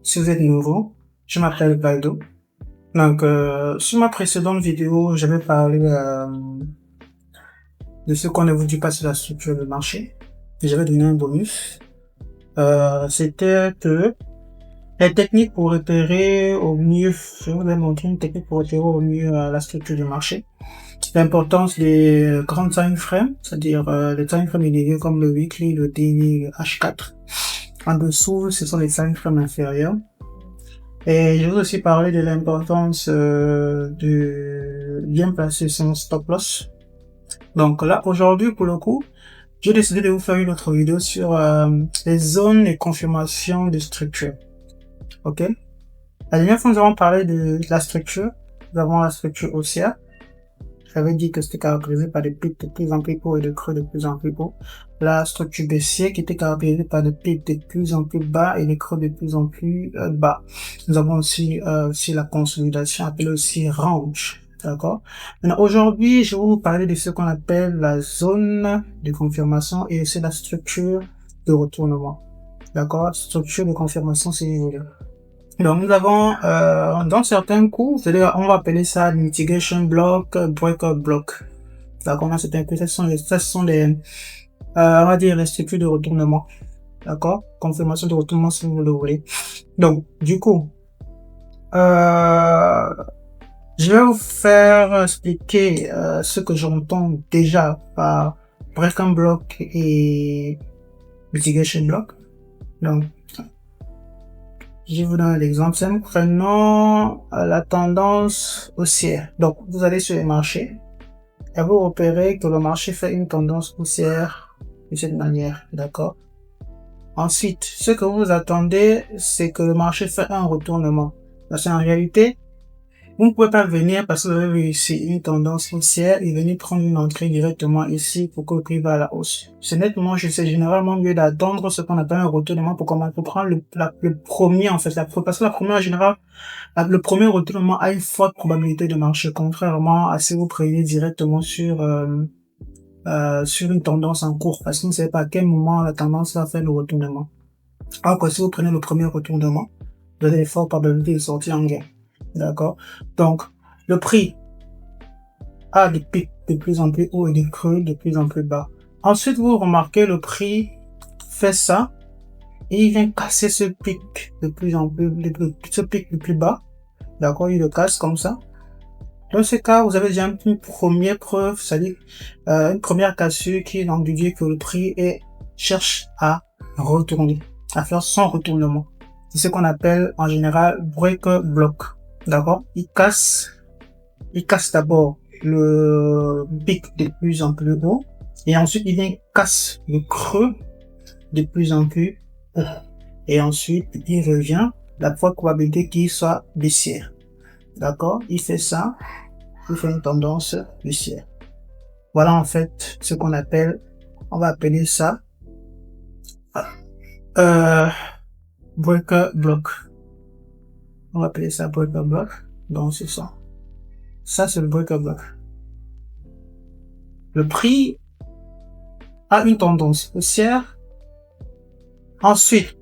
Si vous êtes nouveau, je m'appelle Valdo. Donc, sur ma précédente vidéo, j'avais parlé de ce qu'on ne vous dit pas sur la structure de marché. Et j'avais donné un bonus. C'était que les techniques pour repérer au mieux, je vous ai montré une technique pour repérer au mieux la structure du marché. L'importance des grands time frames, c'est-à-dire les time frames illégaux comme le weekly, le daily, le H4. En dessous, ce sont les time frames inférieurs. Et je vais aussi parler de l'importance de bien placer son stop loss. Donc là, aujourd'hui, pour le coup, j'ai décidé de vous faire une autre vidéo sur les zones et confirmations de structure. Ok. La dernière fois, nous avons parlé de la structure. Nous avons la structure haussière. J'avais dit que c'était caractérisé par des pics de plus en plus hauts et de creux de plus en plus hauts. La structure baissière qui était caractérisée par des pics de plus en plus bas et des creux de plus en plus bas. Nous avons aussi la consolidation appelée aussi range. D'accord. Maintenant, aujourd'hui, je vais vous parler de ce qu'on appelle la zone de confirmation et c'est la structure de retournement. D'accord. Structure de confirmation, c'est donc nous avons dans certains cours, c'est-à-dire on va appeler ça mitigation block, breakout block. D'accord, dans certains cours, ce sont les on va dire les structures de retournement. D'accord, confirmation de retournement si vous le voulez. Donc du coup, je vais vous faire expliquer ce que j'entends déjà par breakout block et mitigation block. Donc je vous donne l'exemple simple. Prenons la tendance haussière. Donc, vous allez sur les marchés et vous repérez que le marché fait une tendance haussière de cette manière. D'accord? Ensuite, ce que vous attendez, c'est que le marché fait un retournement. Parce qu'en réalité, vous ne pouvez pas venir parce que vous avez vu ici une tendance haussière et venir prendre une entrée directement ici pour que le prix va à la hausse. C'est nettement, c'est généralement mieux d'attendre ce qu'on appelle un retournement pour prendre le premier, en fait, parce que la première, en général, le premier retournement a une forte probabilité de marcher, contrairement à si vous prenez directement sur une tendance en cours, parce que vous ne savez pas à quel moment la tendance va faire le retournement. Alors que si vous prenez le premier retournement, vous avez une forte probabilité de sortir en gain. D'accord? Donc, le prix a des pics de plus en plus hauts et des creux de plus en plus bas. Ensuite, vous remarquez le prix fait ça et il vient casser ce pic de plus en plus, ce pic le plus bas. D'accord? Il le casse comme ça. Dans ce cas, vous avez déjà une première preuve, c'est-à-dire une première cassure qui est donc du dire que le prix cherche à retourner, à faire son retournement. C'est ce qu'on appelle en général breaker block. D'accord? Il casse d'abord le pic de plus en plus haut et ensuite il vient casse le creux de plus en plus haut et ensuite il revient la forte probabilité qu'il soit baissière. D'accord? Il fait ça, il fait une tendance baissière. Voilà en fait ce qu'on appelle, on va appeler ça breaker block. On va appeler ça breaker block. Donc c'est ça. Ça c'est le breaker block. Le prix a une tendance haussière. Ensuite,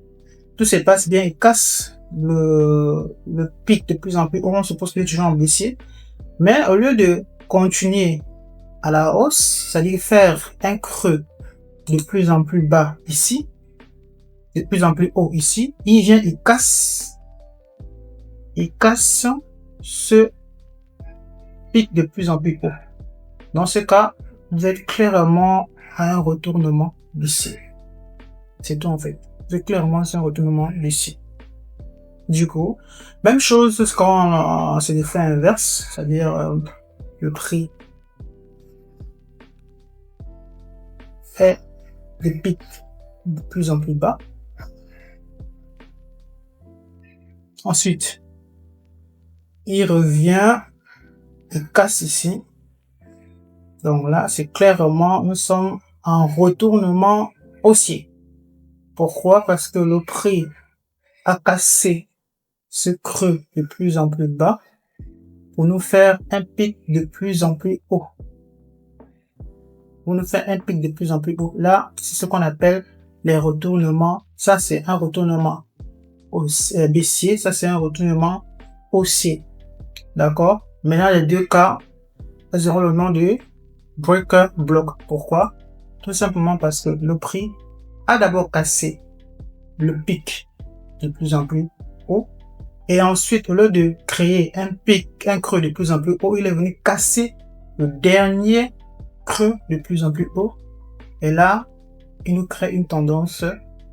tout se passe bien, il casse le pic de plus en plus haut. On suppose qu'il est toujours en baissier. Mais au lieu de continuer à la hausse, c'est-à-dire faire un creux de plus en plus bas ici, de plus en plus haut ici, il vient, il casse ce pic de plus en plus haut. Dans ce cas, vous êtes clairement à un retournement ici. C'est tout en fait. Vous êtes clairement à un retournement ici. Du coup, même chose quand c'est l'effet inverse, c'est-à-dire le prix fait des pics de plus en plus bas. Ensuite, il revient, il casse ici. Donc là, c'est clairement, nous sommes en retournement haussier. Pourquoi? Parce que le prix a cassé ce creux de plus en plus bas pour nous faire un pic de plus en plus haut. Pour nous faire un pic de plus en plus haut. Là, c'est ce qu'on appelle les retournements. Ça, c'est un retournement baissier, ça c'est un retournement haussier. D'accord? Maintenant, les deux cas, elles auront le nom de breaker block. Pourquoi? Tout simplement parce que le prix a d'abord cassé le pic de plus en plus haut. Et ensuite, au lieu de créer un pic, un creux de plus en plus haut, il est venu casser le dernier creux de plus en plus haut. Et là, il nous crée une tendance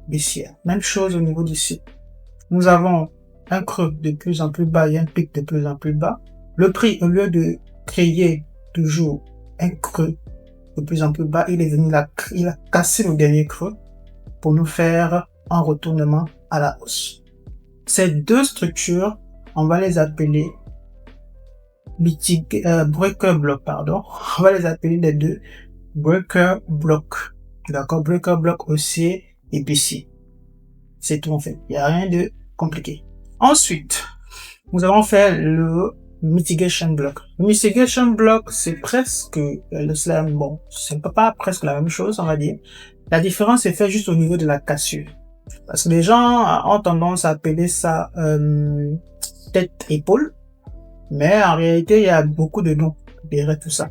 baissière. Même chose au niveau d'ici. Nous avons un creux de plus en plus bas et un pic de plus en plus bas. Le prix, au lieu de créer toujours un creux de plus en plus bas, il est venu il a cassé le dernier creux pour nous faire un retournement à la hausse. Ces deux structures, on va les appeler breaker block, pardon. On va les appeler les deux breaker block. D'accord? Breaker block haussier et baissier. C'est tout en fait. Il n'y a rien de compliqué. Ensuite, nous avons fait le mitigation block. Le mitigation block, c'est presque le slam. Bon, c'est pas presque la même chose, on va dire. La différence est faite juste au niveau de la cassure. Parce que les gens ont tendance à appeler ça tête-épaule. Mais en réalité, il y a beaucoup de noms derrière tout ça.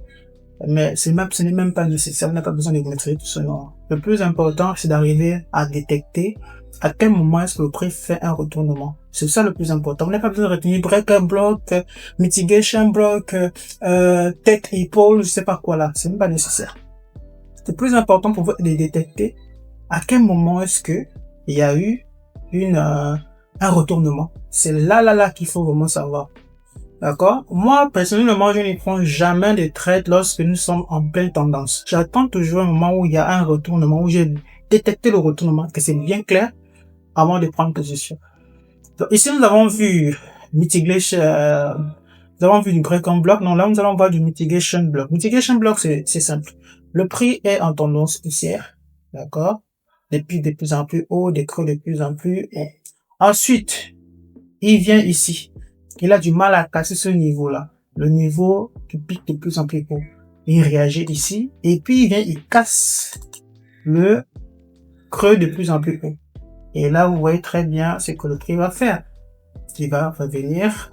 Mais ce n'est même pas nécessaire, on n'a pas besoin de maîtriser tout ça. Non. Le plus important, c'est d'arriver à détecter à quel moment est-ce que le prix fait un retournement. C'est ça le plus important. On n'a pas besoin de retenir breaker block, mitigation block, tête, épaule, je sais pas quoi là. C'est même pas nécessaire. C'est plus important pour vous de détecter à quel moment est-ce que il y a eu un retournement. C'est là qu'il faut vraiment savoir. D'accord? Moi, personnellement, je ne prends jamais de trade lorsque nous sommes en pleine tendance. J'attends toujours un moment où il y a un retournement, où j'ai détecté le retournement, que c'est bien clair, avant de prendre position. Donc, ici, nous avons vu mitigation, nous avons vu du break en bloc. Non, là, nous allons voir du mitigation block. Mitigation block, c'est simple. Le prix est en tendance haussière. D'accord? Des pics de plus en plus haut, des creux de plus en plus haut. Ensuite, il vient ici. Il a du mal à casser ce niveau-là. Le niveau qui pique de plus en plus haut. Il réagit ici. Et puis, il vient, il casse le creux de plus en plus haut. Et là, vous voyez très bien ce que le prix va faire. Il va revenir.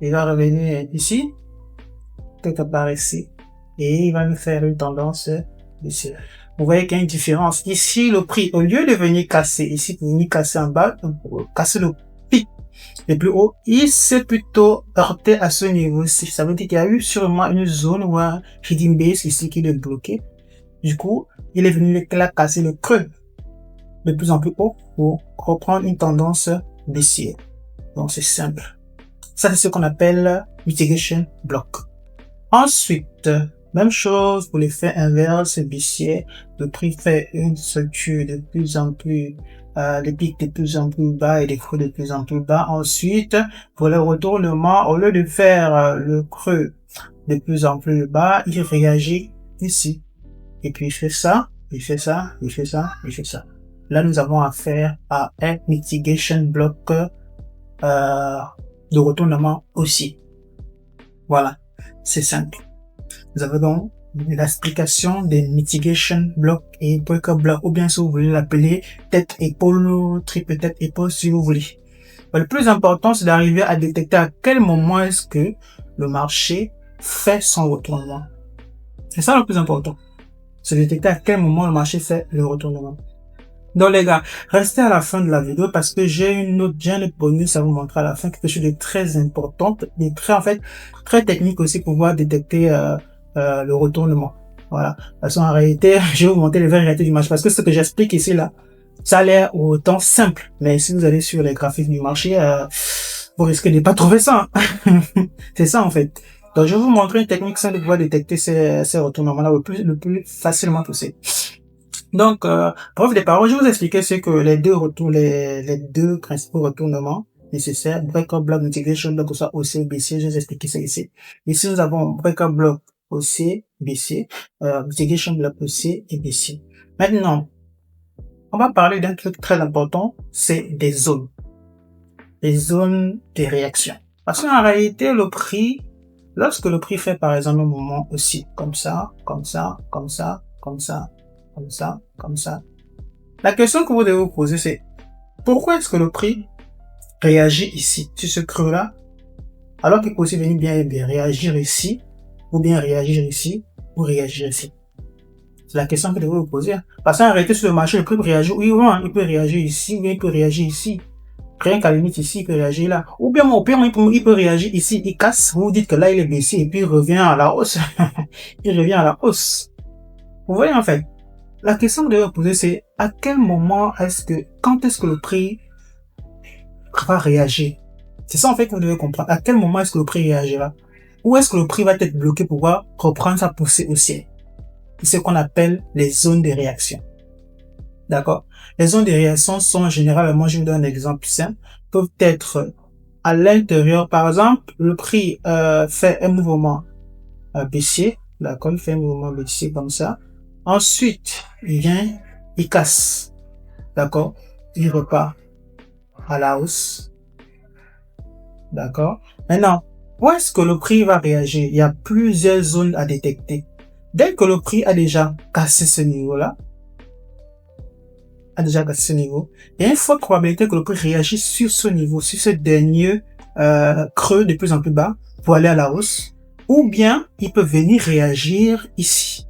Il va revenir ici. Quelque part ici. Et il va nous faire une tendance ici. Vous voyez qu'il y a une différence. Ici, le prix, au lieu de venir casser, ici, pour venir casser en bas, casser le pic le plus haut, il s'est plutôt heurté à ce niveau-ci. Ça veut dire qu'il y a eu sûrement une zone où un hidden base ici qui est bloqué. Du coup, il est venu casser le creux de plus en plus haut pour reprendre une tendance baissière. Donc, c'est simple. Ça, c'est ce qu'on appelle mitigation block. Ensuite, même chose pour l'effet inverse baissier. Le prix fait une structure de plus en plus, des pics de plus en plus bas et des creux de plus en plus bas. Ensuite, pour le retournement, au lieu de faire le creux de plus en plus bas, il réagit ici. Et puis il fait ça, il fait ça, il fait ça, il fait ça. Là, nous avons affaire à un mitigation block de retournement aussi. Voilà, c'est simple. Vous avez donc l'explication des mitigation block et breaker block, ou bien si vous voulez l'appeler tête épaule, triple tête épaule si vous voulez. Le plus important, c'est d'arriver à détecter à quel moment est-ce que le marché fait son retournement. C'est ça le plus important. C'est de détecter à quel moment le marché fait le retournement. Donc les gars, restez à la fin de la vidéo parce que j'ai une autre bonus à vous montrer à la fin, quelque chose de très important, et très technique aussi pour pouvoir détecter le retournement. Voilà. De toute façon, en réalité, je vais vous montrer les vraies réalités du marché parce que ce que j'explique ici là, ça a l'air autant simple, mais si vous allez sur les graphiques du marché, vous risquez de pas trouver ça. C'est ça en fait. Donc je vais vous montrer une technique simple de pouvoir détecter ces retournements là le plus facilement possible. Donc, bref des paroles, je vais vous expliquer ce que les deux principaux retournements nécessaires, breaker block, mitigation block, ou soit haussier, baissier, je vais vous expliquer ça ici. Ici, nous avons breaker block, haussier, baissier, mitigation block, haussier et baissier. Maintenant, on va parler d'un truc très important, c'est des zones. Les zones de réaction. Parce qu'en réalité, le prix, lorsque le prix fait par exemple un mouvement aussi, comme ça, comme ça, comme ça, comme ça, comme ça, comme ça. La question que vous devez vous poser, c'est pourquoi est-ce que le prix réagit ici, sur ce creux-là, alors qu'il peut aussi venir bien réagir ici, ou bien réagir ici, ou réagir ici. C'est la question que vous devez vous poser. Parce qu'en réalité, sur le marché, le prix peut réagir, oui ou non, il peut réagir ici, ou bien il peut réagir ici. Rien qu'à la limite ici, il peut réagir là. Ou bien, au pire, il peut réagir ici, il casse, vous dites que là, il est baissé, et puis il revient à la hausse. Il revient à la hausse. Vous voyez, en fait, la question que vous devez vous poser, c'est à quel moment quand est-ce que le prix va réagir? C'est ça, en fait, que vous devez comprendre. À quel moment est-ce que le prix réagira? Où est-ce que le prix va être bloqué pour pouvoir reprendre sa poussée haussière? C'est ce qu'on appelle les zones de réaction. D'accord? Les zones de réaction sont généralement, je vous donne un exemple simple, peuvent être à l'intérieur. Par exemple, le prix fait un mouvement baissier. D'accord? Il fait un mouvement baissier comme ça. Ensuite, il vient, il casse. D'accord? Il repart à la hausse. D'accord? Maintenant, où est-ce que le prix va réagir? Il y a plusieurs zones à détecter. Dès que le prix a déjà cassé ce niveau-là, il y a une forte probabilité que le prix réagisse sur ce niveau, sur ce dernier creux de plus en plus bas pour aller à la hausse. Ou bien, il peut venir réagir ici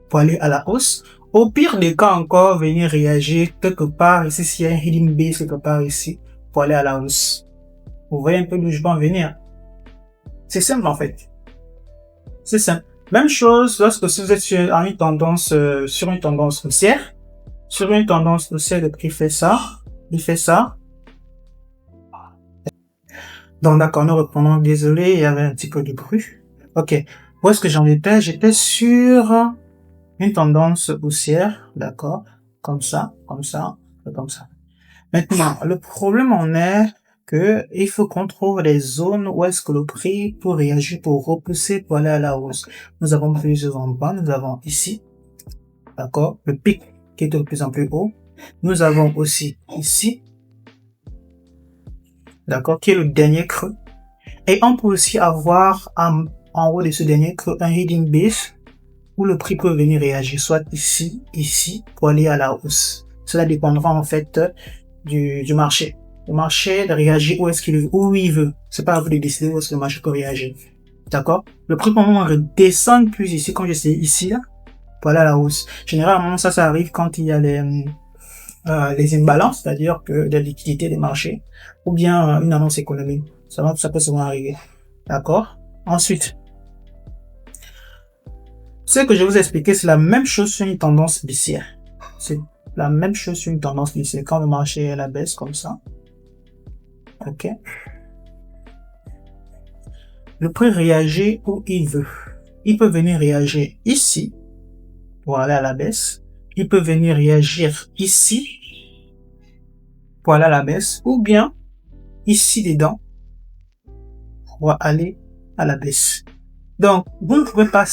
pour aller à la hausse. Au pire des cas encore, venir réagir quelque part ici, s'il y a un hidden base quelque part ici, pour aller à la hausse. Vous voyez un peu d'où je vais en venir. C'est simple en fait. C'est simple. Même chose lorsque vous êtes sur une tendance haussière. Sur une tendance haussière, le prix fait ça. Il fait ça. Donc d'accord, nous reprenons. Désolé, il y avait un petit peu de bruit. Ok. Où est-ce que j'en étais? J'étais sur une tendance haussière. D'accord. Comme ça, comme ça, comme ça. Maintenant, le problème en est que il faut qu'on trouve les zones où est-ce que le prix peut réagir pour repousser pour aller à la hausse. Nous avons plusieurs endroits. Nous avons ici, d'accord, le pic qui est de plus en plus haut. Nous avons aussi ici, d'accord, qui est le dernier creux. Et on peut aussi avoir en haut de ce dernier creux un hidden base où le prix peut venir réagir, soit ici, ici, pour aller à la hausse. Cela dépendra en fait du marché. Le marché réagit où est-ce qu'il veut, où il veut. C'est pas à vous de décider où est-ce que le marché peut réagir. D'accord? Le prix peut redescendre plus ici, quand je sais ici, là, pour aller à la hausse. Généralement, ça arrive quand il y a les imbalances, c'est-à-dire que la liquidité des marchés, ou bien une annonce économique. Ça peut souvent arriver. D'accord? Ensuite, ce que je vous ai expliqué, c'est la même chose sur une tendance baissière. C'est la même chose sur une tendance baissière. Quand le marché est à la baisse, comme ça. Ok. Le prix réagit où il veut. Il peut venir réagir ici pour aller à la baisse. Il peut venir réagir ici pour aller à la baisse. Ou bien ici dedans pour aller à la baisse. Donc, vous ne pouvez pas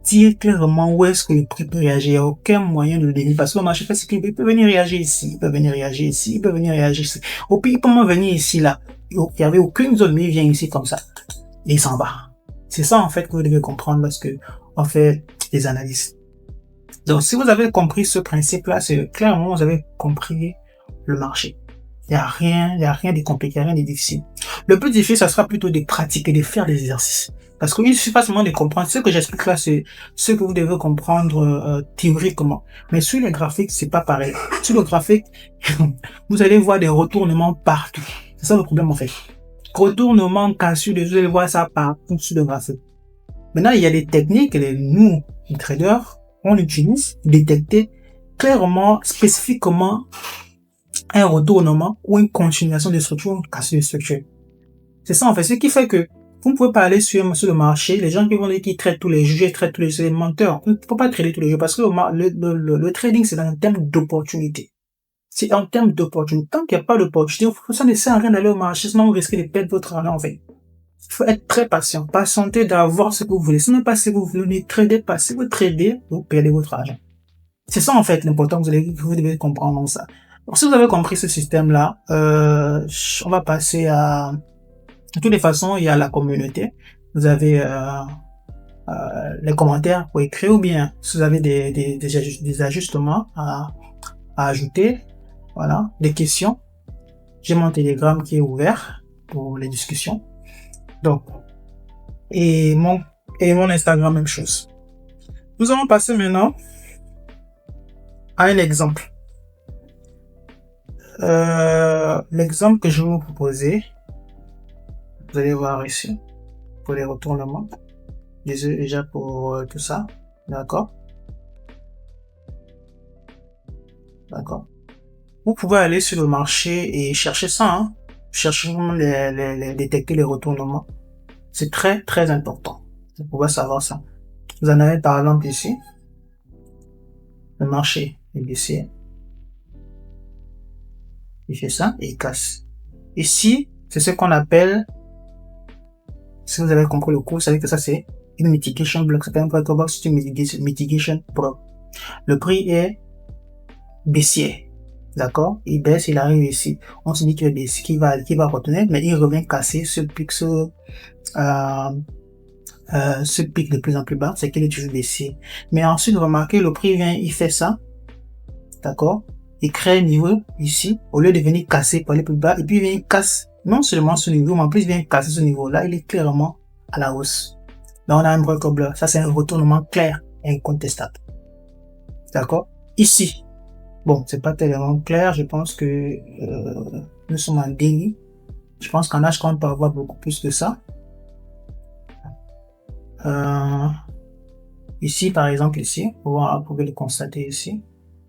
dire clairement où est-ce que le prix peut réagir. Il n'y a aucun moyen de le deviner parce que le marché fait ce qu'il peut venir réagir ici, il peut venir réagir ici, il peut venir réagir ici. Au pire, il peut même venir ici, là. Il n'y avait aucune zone, mais il vient ici comme ça. Et il s'en va. C'est ça, en fait, que vous devez comprendre parce que on fait des analyses. Donc, si vous avez compris ce principe-là, c'est clairement, vous avez compris le marché. Il n'y a rien de compliqué, rien de difficile. Le plus difficile, ça sera plutôt de pratiquer, de faire des exercices. Parce qu'il ne suffit pas seulement de comprendre. Ce que j'explique là, c'est ce que vous devez comprendre théoriquement. Mais sur les graphiques, c'est pas pareil. Sur le graphique, vous allez voir des retournements partout. C'est ça le problème en fait. Retournements, cassures, vous allez voir ça partout sur le graphique. Maintenant, il y a des techniques que nous, les traders, on utilise pour détecter clairement, spécifiquement un retournement ou une continuation de structure, une cassure de structure. C'est ça en fait. Ce qui fait que vous ne pouvez pas aller sur le marché. Les gens qui vont dire qu'ils traitent tous les jours, traitent tous les jours, les menteurs. On ne peut pas trader tous les jours parce que le trading, c'est en termes d'opportunité. C'est en termes d'opportunité. Tant qu'il n'y a pas d'opportunité, ça ne sert à rien d'aller au marché, sinon vous risquez de perdre votre argent en fait. Il faut être très patient, patienter d'avoir ce que vous voulez. Si ce n'est pas ce que vous voulez, ne tradez pas. Si vous tradez, vous perdez votre argent. C'est ça en fait l'important que vous devez comprendre ça. Donc, si vous avez compris ce système-là, on va passer à... De toutes les façons, il y a la communauté. Vous avez les commentaires pour écrire, ou bien si vous avez des ajustements à ajouter, voilà, des questions. J'ai mon Telegram qui est ouvert pour les discussions. Donc, et mon Instagram, même chose. Nous allons passer maintenant à un exemple. L'exemple que je vais vous proposer, vous allez voir ici, pour les retournements. Désolé déjà pour tout ça. D'accord? D'accord. Vous pouvez aller sur le marché et chercher ça, hein. Chercher détecter les retournements. C'est très, très important. Vous pouvez savoir ça. Vous en avez par exemple ici. Le marché est baissier. Il fait ça et il casse. Ici, c'est ce qu'on appelle, si vous avez compris le cours, vous savez que ça c'est une mitigation block. Ça s'appelle un block, c'est une mitigation block. Le prix est baissier. D'accord? Il baisse, il arrive ici. On se dit qu'il est baissier, qu'il va retourner, mais il revient casser ce pic, ce pic de plus en plus bas, c'est qu'il est toujours baissier. Mais ensuite, remarquez, le prix vient, il fait ça. D'accord? Il crée un niveau ici, au lieu de venir casser par les plus bas, et puis il vient, il casse non seulement ce niveau, mais en plus il vient casser ce niveau-là, il est clairement à la hausse. Là, on a un break bleu. Ça, c'est un retournement clair et incontestable. D'accord? Ici, bon, c'est pas tellement clair. Je pense que nous sommes en daily. Je pense qu'en H, on peut avoir beaucoup plus que ça. Ici, par exemple, ici, vous pouvez le constater ici.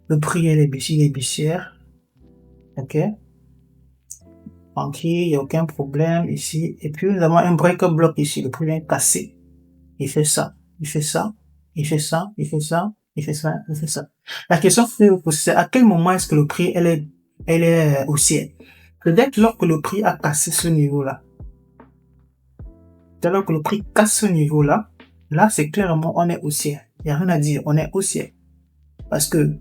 Le prix, il est baissière. Ok? Tranquille, il n'y a aucun problème ici. Et puis, nous avons un break-up block ici. Le prix vient casser. Il fait ça, il fait ça, il fait ça, il fait ça, il fait ça, il fait ça. La question que vous poser, c'est à quel moment est-ce que le prix, elle est haussière? Peut-être lorsque le prix a cassé ce niveau-là. Dès lors que le prix casse ce niveau-là, là, c'est clairement, on est haussière. Il n'y a rien à dire, on est haussière. Parce que,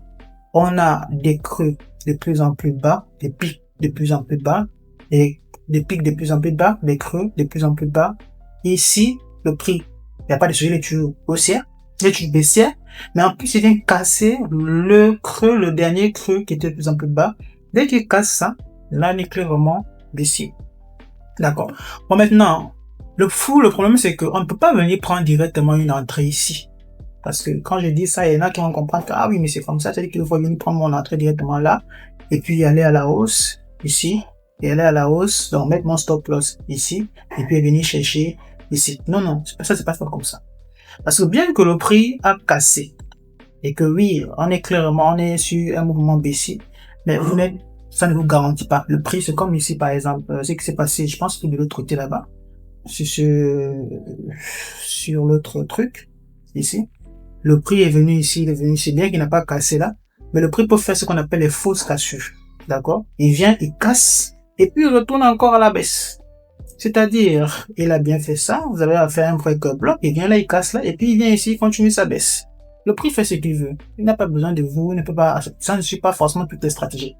on a des creux de plus en plus bas, des pics de plus en plus bas, et des pics de plus en plus bas, des creux de plus en plus bas. Ici, le prix, il n'y a pas de sujet, il est toujours haussière, il est toujours baissière, mais en plus, il vient casser le creux, le dernier creux qui était de plus en plus bas. Dès qu'il casse ça, là, il est clairement baissier. D'accord. Bon, maintenant, le problème, c'est qu'on ne peut pas venir prendre directement une entrée ici. Parce que quand je dis ça, il y en a qui vont comprendre que, ah oui, mais c'est comme ça, c'est-à-dire qu'il faut venir prendre mon entrée directement là, et puis aller à la hausse, ici, et aller à la hausse, donc mettre mon stop loss ici, et puis venir chercher ici. Non, non, c'est pas comme ça. Parce que bien que le prix a cassé, et que oui, on est sur un mouvement baissier, mais ça ne vous garantit pas. Le prix, c'est comme ici, par exemple, ce qui s'est passé, je pense que de l'autre côté là-bas, sur l'autre truc, ici. Le prix est venu ici, c'est bien qu'il n'a pas cassé là, mais le prix peut faire ce qu'on appelle les fausses cassures. D'accord? Il vient, il casse, et puis il retourne encore à la baisse. C'est-à-dire, il a bien fait ça, vous avez à faire un break-up block, il vient là, il casse là, et puis il vient ici, il continue sa baisse. Le prix fait ce qu'il veut. Il n'a pas besoin de vous, il ne peut pas, ça ne suit pas forcément toutes les stratégies.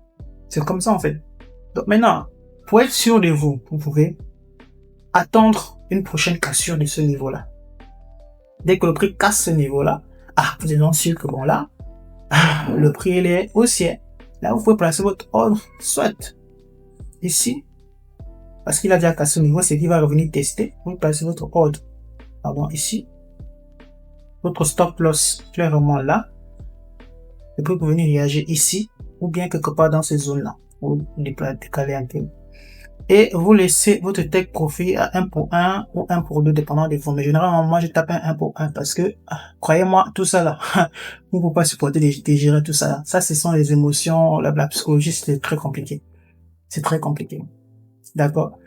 C'est comme ça, en fait. Donc maintenant, pour être sûr de vous, vous pouvez attendre une prochaine cassure de ce niveau-là. Dès que le prix casse ce niveau-là, vous êtes sûr que bon là, le prix il est haussier. Là, vous pouvez placer votre ordre, soit ici, parce qu'il a déjà cassé ce niveau, c'est qu'il va revenir tester. Vous placez votre ordre, ici. Votre stop loss, clairement là. Le prix peut venir réagir ici, ou bien quelque part dans ces zones-là. Vous décaler un peu. Et vous laissez votre take profit à 1 pour 1 ou 1 pour 2, dépendant des fonds. Mais généralement, moi, je tape un 1 pour 1 parce que, croyez-moi, tout ça là, vous ne pouvez pas supporter de gérer tout ça là. Ça, ce sont les émotions, la psychologie, c'est très compliqué. C'est très compliqué. D'accord?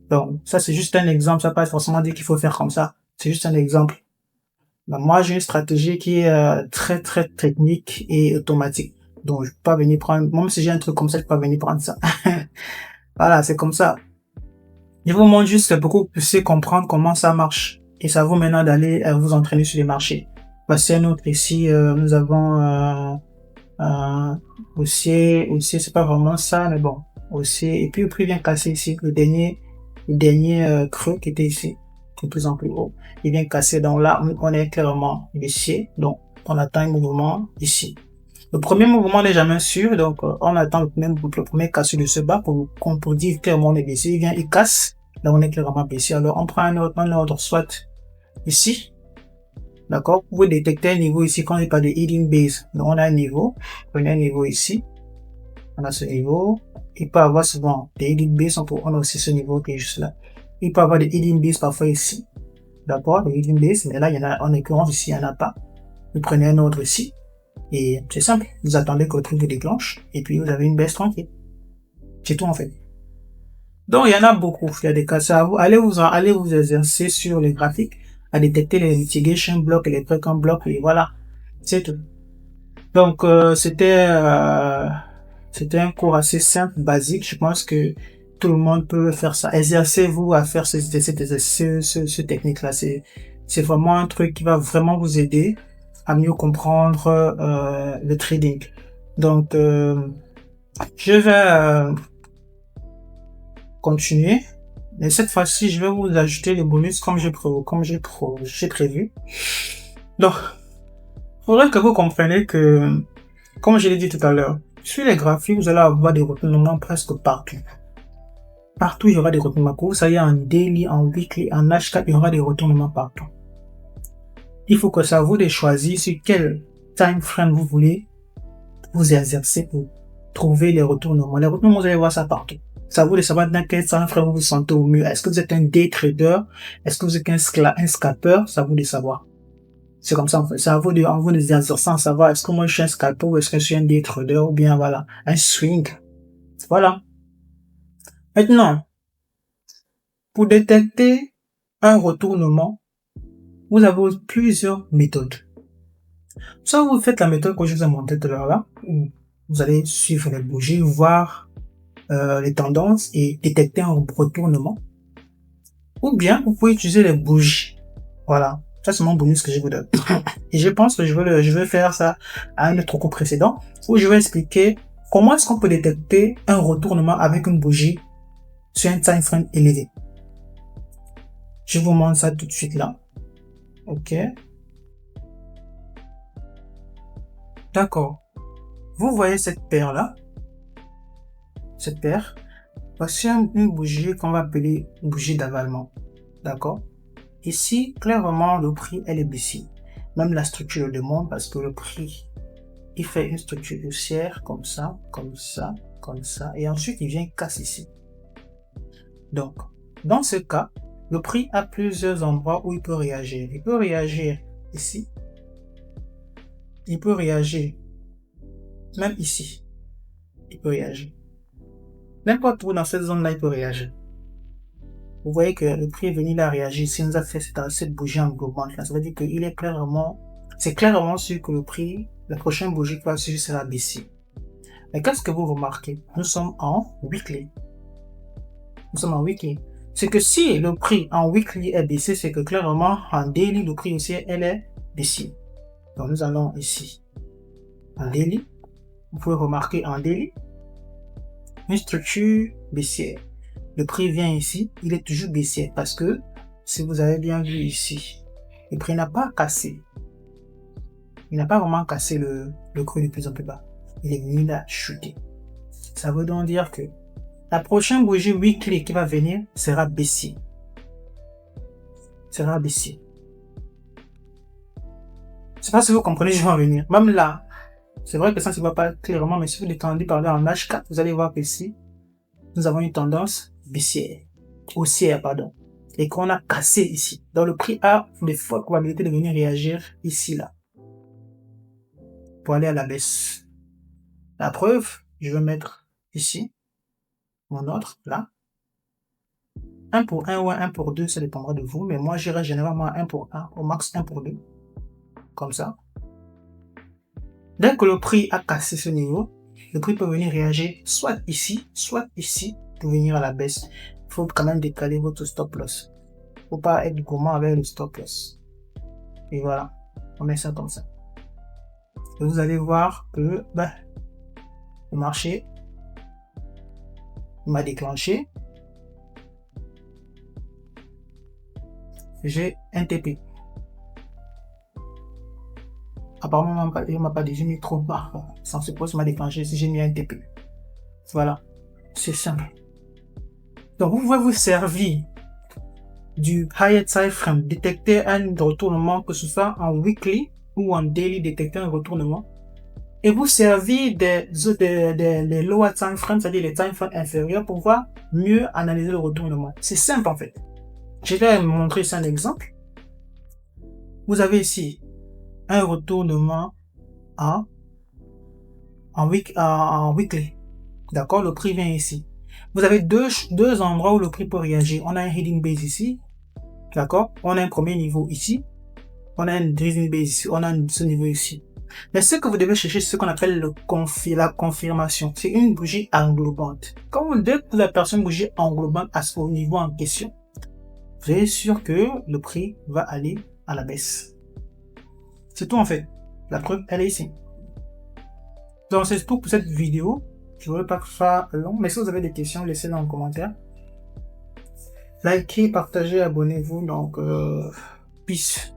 Donc, ça, c'est juste un exemple. Ça ne veut pas forcément dire qu'il faut faire comme ça. C'est juste un exemple. Donc, moi, j'ai une stratégie qui est très, très technique et automatique. Donc, je peux pas venir prendre, même si j'ai un truc comme ça, je peux pas venir prendre ça. Voilà, c'est comme ça. Je vous montre juste pour que vous puissiez comprendre comment ça marche. Et ça vaut maintenant d'aller vous entraîner sur les marchés. Voici un autre ici, nous avons haussier, c'est pas vraiment ça, mais bon, haussier. Et puis le prix vient casser ici, le dernier creux qui était ici. de plus en plus haut. Il vient casser. Donc là, on est clairement baissier. Donc, on attend un mouvement ici. Le premier mouvement n'est jamais sûr. Donc, on attend le premier cassure de ce bas pour dire clairement on est baissier. Il vient, il casse. Là, on est clairement baissier. Alors, on prend un ordre soit ici. D'accord? Vous pouvez détecter un niveau ici quand il parle de hidden base. Donc, on a un niveau. Prenez un niveau ici. On a ce niveau. Il peut avoir souvent des hidden base. On a aussi ce niveau qui est juste là. Il peut avoir des hidden base parfois ici. D'accord? Des hidden base. Mais là, il y en a, en l'occurrence, ici, il n'y en a pas. Vous prenez un autre ici. Et c'est simple. Vous attendez que le truc se déclenche. Et puis, vous avez une baisse tranquille. C'est tout, en fait. Donc, il y en a beaucoup. Il y a des cas. Allez vous exercer sur les graphiques à détecter les mitigation blocks et les break en blocs. Et voilà. C'est tout. Donc, c'était un cours assez simple, basique. Je pense que tout le monde peut faire ça. Exercez-vous à faire ce technique-là. C'est vraiment un truc qui va vraiment vous aider à mieux comprendre le trading. Donc, je vais continuer. Mais cette fois-ci, je vais vous ajouter les bonus comme j'ai prévu. Donc, il faudrait que vous compreniez que, comme je l'ai dit tout à l'heure, sur les graphiques, vous allez avoir des retournements presque partout. Partout, il y aura des retournements. Que vous soyez en daily, en weekly, en H4, il y aura des retournements partout. Il faut que ça vous de choisir sur quel time frame vous voulez vous exercer pour trouver les retournements. Les retournements, vous allez voir ça partout. Ça vous de savoir dans quel time frame vous vous sentez au mieux. Est-ce que vous êtes un day trader? Est-ce que vous êtes un scalper? Ça vous de savoir. C'est comme ça, en fait. C'est à vous de exercer en savoir est-ce que moi je suis un scalper ou est-ce que je suis un day trader ou bien voilà, un swing. Voilà. Maintenant, pour détecter un retournement, vous avez plusieurs méthodes. Soit vous faites la méthode que je vous ai montrée tout à l'heure là, où vous allez suivre les bougies, voir les tendances et détecter un retournement. Ou bien vous pouvez utiliser les bougies. Voilà. Ça, c'est mon bonus que je vous donne. Et je pense que je vais faire ça à un autre cours précédent où je vais expliquer comment est-ce qu'on peut détecter un retournement avec une bougie sur un time frame élevé. Je vous montre ça tout de suite là. Ok. D'accord. Vous voyez cette paire là. Cette paire. Voici une bougie qu'on va appeler bougie d'avalement. D'accord. Ici, clairement, le prix, elle est baissière. Même la structure le demande parce que le prix, il fait une structure haussière comme ça, comme ça, comme ça. Et ensuite, il vient casser ici. Donc, dans ce cas, le prix a plusieurs endroits où il peut réagir. Il peut réagir ici. Il peut réagir même ici. Il peut réagir. N'importe où dans cette zone-là, il peut réagir. Vous voyez que le prix est venu là réagir. Si nous a fait cette bougie en global, ça veut dire qu'il est c'est clairement sûr que le prix, la prochaine bougie qui va suivre sera baissier. Mais qu'est-ce que vous remarquez? Nous sommes en weekly. Nous sommes en weekly. C'est que si le prix en weekly est baissé, c'est que clairement en daily, le prix aussi, elle est baissier. Donc nous allons ici. En daily, vous pouvez remarquer en daily, une structure baissière. Le prix vient ici, il est toujours baissier parce que, si vous avez bien vu ici, le prix n'a pas cassé. Il n'a pas vraiment cassé le creux de plus en plus bas. Il est venu là chuter. Ça veut donc dire que la prochaine bougie weekly qui va venir sera baissier. Sera baissier. Je ne sais pas si vous comprenez, je vais en venir. Même là, c'est vrai que ça ne se voit pas clairement, mais si vous l'étendez par là en H4, vous allez voir qu'ici, nous avons une tendance baissière, haussière, pardon, et qu'on a cassé ici. Donc le prix a de fortes probabilités de venir réagir ici, là, pour aller à la baisse. La preuve, je vais mettre ici, mon ordre, là. 1 pour 1 ou 1 pour 2, ça dépendra de vous, mais moi j'irai généralement 1 pour 1, au max 1 pour 2, comme ça. Dès que le prix a cassé ce niveau, le prix peut venir réagir soit ici, pour venir à la baisse. Il faut quand même décaler votre stop loss. Il ne faut pas être gourmand avec le stop loss. Et voilà, on met ça comme ça. Et vous allez voir que le marché m'a déclenché. j'ai un TP. Apparemment, il m'a pas dit, j'ai mis trop bas. Sans se pose m'a déclenché si j'ai mis un TP. Voilà. C'est simple. Donc, vous pouvez vous servir du Hyatt Side Frame, détecter un retournement, que ce soit en weekly ou en daily, détecter un retournement. Et vous servir des lower time frames, c'est-à-dire les time frames inférieurs, pour pouvoir mieux analyser le retournement. C'est simple en fait. Je vais vous montrer ici un exemple. Vous avez ici un retournement en weekly. D'accord? Le prix vient ici. Vous avez deux endroits où le prix peut réagir. On a un heading base ici. D'accord? On a un premier niveau ici. On a un heading base ici. On a ce niveau ici. Mais ce que vous devez chercher, c'est ce qu'on appelle la confirmation. C'est une bougie englobante. Dès que vous apercevez une bougie englobante à ce niveau en question, vous êtes sûr que le prix va aller à la baisse. C'est tout en fait. La preuve, elle est ici. Donc c'est tout pour cette vidéo. Je ne veux pas que ce soit long, mais si vous avez des questions, laissez-les en commentaire. Likez, partagez, abonnez-vous. Donc, peace.